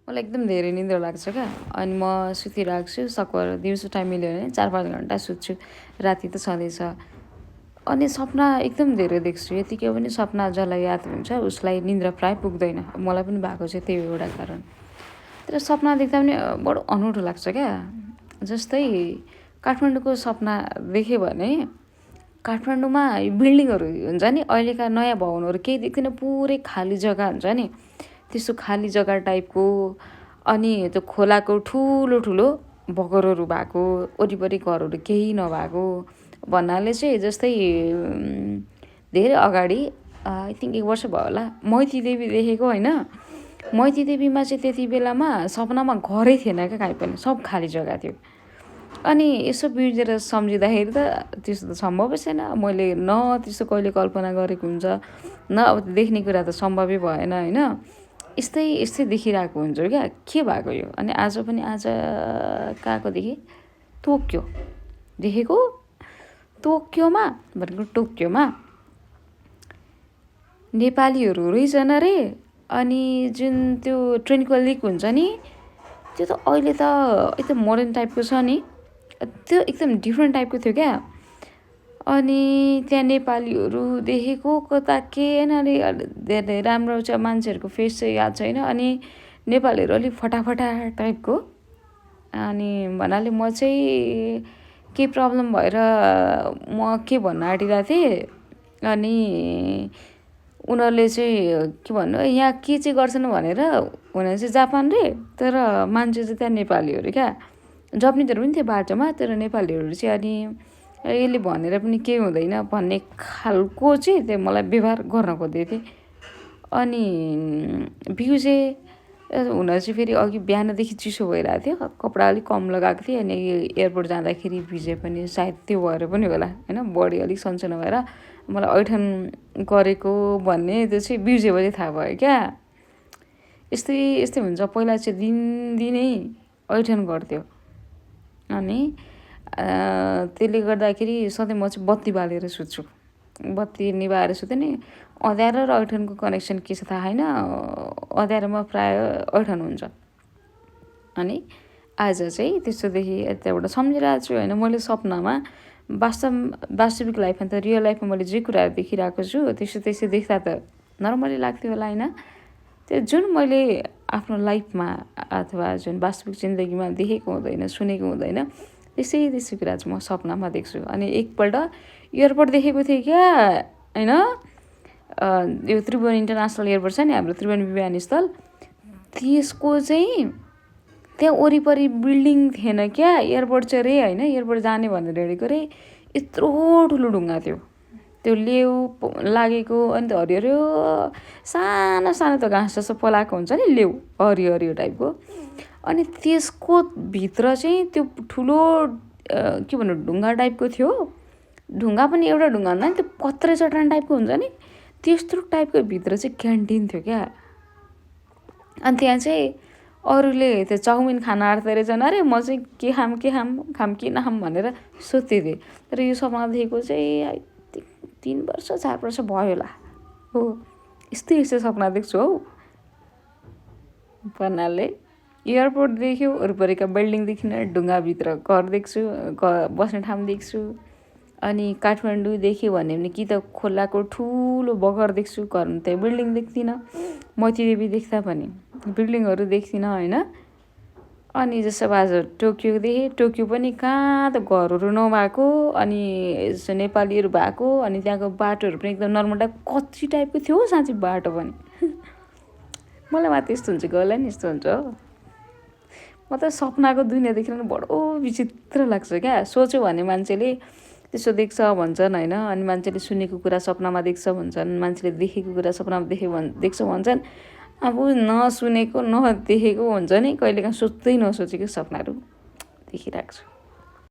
मलाई एकदम धेरै निद्रा लाग्छ क्या। अनि म सुतिरहेको छु, सकभर दिउँसो टाइम मिल्यो भने 4-5 घन्टा सुत्छु। राति त छँदैछ। अनि सपना एकदम धेरै देख्छु। यतिकै पनि सपना जसलाई याद हुन्छ उसलाई निद्रा प्रायः पुग्दैन। मलाई पनि भएको चाहिँ त्यही एउटा कारण। तर सपना देख्दा पनि बडो अनौठो लाग्छ क्या। जस्तै काठमाडौँको सपना देखेँ भने काठमाडौँमा बिल्डिङहरू हुन्छ नि, अहिलेका नयाँ भवनहरू केही देख्दैन, पुरै खाली जग्गा हुन्छ नि, त्यस्तो खाली जग्गा टाइपको। अनि त्यो खोलाको ठुलो ठुलो बगरहरू भएको, वरिपरि घरहरू केही नभएको भन्नाले चाहिँ जस्तै धेरै अगाडि आई थिङ्क 1 वर्ष भयो होला, मैती देवी देखेको होइन। मैती देवीमा चाहिँ त्यति बेलामा सपनामा घरै थिएन क्या, काहीँ पनि सब खाली जग्गा थियो। अनि यसो बिर्सेर सम्झिँदाखेरि त त्यस्तो त सम्भवै छैन। मैले न त्यस्तो कहिले कल्पना गरेको हुन्छ, न अब देख्ने कुरा त सम्भवै भएन होइन। यस्तै देखिरहेको हुन्छु क्या, के भएको यो। अनि आज कहाँको देखेँ, टोकियो देखेको। टोकियोमा भनेको टोकियोमा नेपालीहरू रहेछन् अरे। अनि जुन त्यो ट्रेनको लिक हुन्छ नि, त्यो त अहिले त एकदम मोडर्न टाइपको छ नि, त्यो एकदम डिफ्रेन्ट टाइपको थियो क्या। अनि त्यहाँ नेपालीहरू देखेको कता के होइन, अलिक धेरै राम्रो छ, मान्छेहरूको फेस चाहिँ याद छैन। अनि नेपालीहरू अलिक फटाफटा टाइपको। अनि भन्नाले म चाहिँ के प्रब्लम भएर म के भन्न आँटिरहेको थिएँ। अनि उनीहरूले चाहिँ के भन्नु, यहाँ के चाहिँ गर्छन् भनेर, हुन चाहिँ जापान रे, तर मान्छे चाहिँ त्यहाँ नेपालीहरू क्या। जापानिजहरू पनि थियो बाटोमा, तर नेपालीहरू चाहिँ। अनि यसले भनेर पनि केही हुँदैन भन्ने खालको चाहिँ त्यो मलाई व्यवहार गर्न खोज्दै थिएँ। अनि बिउ चाहिँ हुन चाहिँ फेरि अघि बिहानदेखि चिसो भइरहेको थियो, कपडा अलिक कम लगाएको थिएँ। अनि एयरपोर्ट जाँदाखेरि भिजे पनि, सायद त्यो भएर पनि होला होइन, बडी अलिक सन्चो नभएर मलाई ऐठन गरेको भन्ने त्यो चाहिँ बिर्सेपछि थाहा भयो क्या। यस्तै हुन्छ। पहिला चाहिँ दिनदिनै ऐठन गर्थ्यो। अनि त्यसले गर्दाखेरि सधैँ म चाहिँ बत्ती बालेर सुत्छु। बत्ती निभाएर सुत्यो नि, अँध्यारो र ऐठनको कनेक्सन के छ थाहा छैन, अँध्यारोमा प्रायः ऐठन हुन्छ। अनि आज चाहिँ त्यस्तोदेखि यताबाट सम्झिरहेको छु होइन। मैले सपनामा वास्तविक लाइफमा त, रियल लाइफमा मैले जे कुराहरू देखिरहेको छु त्यस्तो देख्दा त नर्मली लाग्थ्यो होला होइन। त्यो जुन मैले आफ्नो लाइफमा अथवा जुन वास्तविक जिन्दगीमा देखेको हुँदैन, सुनेको हुँदैन, त्यस्तै कुरा चाहिँ म सपनामा देख्छु। अनि एकपल्ट एयरपोर्ट देखेको थिएँ क्या होइन। यो त्रिभुवन इन्टरनेसनल एयरपोर्ट छ नि हाम्रो, त्रिभुवन विमानस्थल, त्यसको चाहिँ त्यहाँ वरिपरि बिल्डिङ थिएन क्या। एयरपोर्ट चाहिँ रे होइन, एयरपोर्ट जाने भनेर हिँडेको रे, यत्रो ठुलो ढुङ्गा थियो, त्यो लेउ लागेको। अनि त्यो हरियो सानो सानो त घाँस जस्तो पलाएको हुन्छ नि, लेउ हरियो टाइपको। अनि त्यसको भित्र चाहिँ त्यो ठुलो के भन्नु ढुङ्गा टाइपको थियो। ढुङ्गा पनि एउटा ढुङ्गा हुँदा नि, त्यो कत्रे चट्टान टाइपको हुन्छ नि, त्यस्तो टाइपको भित्र चाहिँ क्यान्टिन थियो क्या। अनि त्यहाँ चाहिँ अरूले त्यो चाउमिन खान आँट्दो रहेछन् अरे। म चाहिँ के खाम कि नखाम भनेर सोध्दै थिएँ। तर यो सपना देखेको चाहिँ आई थिङ्क 3 वर्ष 4 वर्ष भयो होला हो। यस्तै सपना देख्छु हौ। भन्नाले एयरपोर्ट देख्यो, वरिपरिका बिल्डिङ देखिन, ढुङ्गाभित्र घर देख्छु, बस्ने ठाउँ देख्छु। अनि काठमाडौँ देख्यो भने कि त खोलाको ठुलो बगर देख्छु, घरमा त्यहाँ बिल्डिङ देख्दिनँ। मैती देवी देख्दा पनि बिल्डिङहरू देख्दिनँ होइन। अनि जस्तो आज टोकियो देखेँ, टोकियो पनि कहाँ त घरहरू नभएको, अनि नेपालीहरू भएको। अनि त्यहाँको बाटोहरू पनि एकदम नर्मल टाइप, कच्ची टाइपको थियो साँच्चै बाटो पनि। मलाई मात्र यस्तो हुन्छ, गर्लाई नि यस्तो हुन्छ हो। म त सपनाको दुनियाँ देखेर बडो विचित्र लाग्छ क्या। सोच्यो भने मान्छेले त्यस्तो देख्छ भन्छन् होइन। अनि मान्छेले सुनेको कुरा सपनामा देख्छ भन्छन्, मान्छेले देखेको कुरा सपनामा देख्छ भन्छन्। अब नसुनेको नदेखेको हुन्छ नि, कहिलेकाहीँ सोच्दै नसोचेको सपनाहरू देखिरहेको छु।